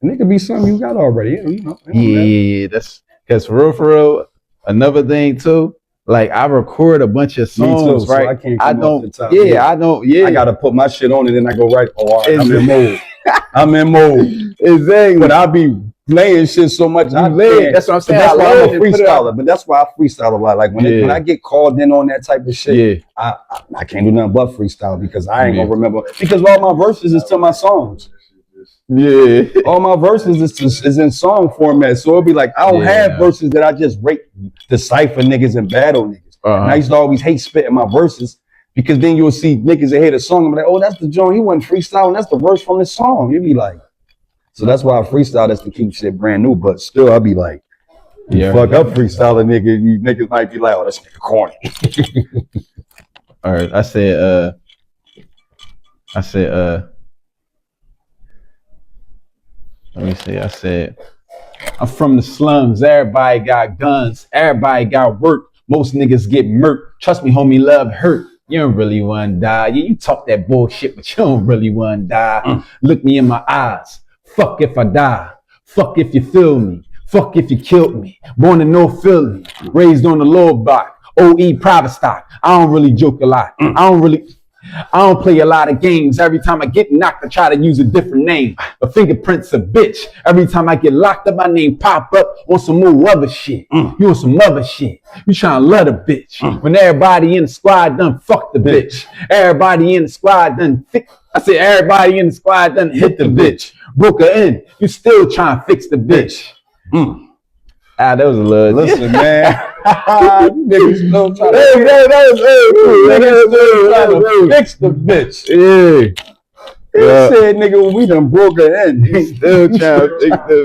it could be something you got already, Yeah, that's because for real, another thing too. Like I record a bunch of songs, too, right? So I gotta put my shit on and then I go right. Oh, all right, I'm in mode. I'm in mode. Exactly. But I be laying shit so much. That's what I'm saying. That's why I'm a freestyler. But that's why I freestyle a lot. Like when I get called in on that type of shit, I can't do nothing but freestyle because I ain't gonna remember. Because all my verses is to my songs. All my verses is in song format. So it'll be like I don't have verses that I just decipher niggas and battle niggas. And I used to always hate spitting my verses. Because then you'll see niggas that hear the song and be like, oh, that's the joint. He wasn't freestyling. That's the verse from the song. You'll be like, so that's why I freestyle. That's to keep shit brand new. But still, I'll be like, fuck up freestyling, nigga. You niggas might be like, oh, that's nigga corny. All right. I said, let me see. I said, I'm from the slums. Everybody got guns. Everybody got work. Most niggas get murked. Trust me, homie, love hurt. You don't really want to die. Yeah, you talk that bullshit, but you don't really want to die. Look me in my eyes. Fuck if I die. Fuck if you feel me. Fuck if you killed me. Born in North Philly. Raised on the lower block. OE private stock. I don't really joke a lot. I don't play a lot of games. Every time I get knocked, I try to use a different name. A fingerprint's a bitch. Every time I get locked up, my name pop up on some more other shit. You on some other shit. You trying to love the bitch. When everybody in the squad done fuck the bitch. Everybody in the squad done everybody in the squad done hit the bitch. Broke her in. You still trying to fix the bitch. That was a little. Listen, man. Niggas still trying to fix the bitch. He said, nigga, when we done broke her in. Still trying to fix the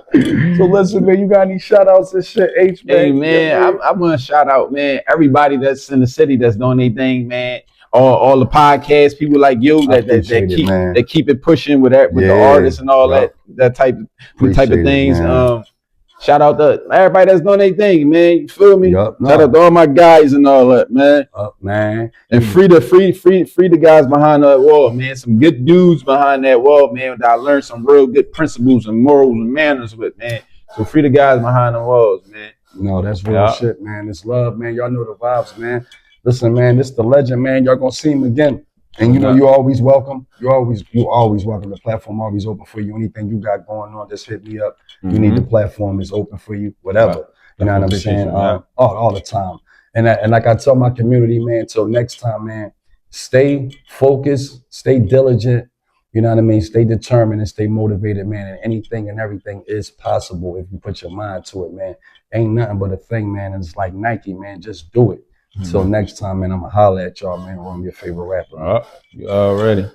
bitch. So listen, man, you got any shout outs and shit, H, man? Hey, man, I want to shout out, man, everybody that's in the city that's doing their thing, man. All the podcast people like you that keep it pushing with the artists and all that type of things. Shout out to everybody that's doing their thing, man. You feel me? Shout out to all my guys and all that, man. And free the guys behind that wall, man. Some good dudes behind that wall, man. That I learned some real good principles and morals and manners with, man. So free the guys behind the walls, man. No, that's real shit, man. It's love, man. Y'all know the vibes, man. Listen, man, this the legend, man. Y'all gonna see him again. And you're always welcome. You're always welcome. The platform always open for you. Anything you got going on, just hit me up. You need the platform is open for you, whatever. You know what I'm saying? All the time. And like I tell my community, man, till next time, man, stay focused, stay diligent, you know what I mean? Stay determined and stay motivated, man. And anything and everything is possible if you put your mind to it, man. Ain't nothing but a thing, man. And it's like Nike, man. Just do it. Till next time, man, I'm going to holler at y'all, man. I'm your favorite rapper. You already.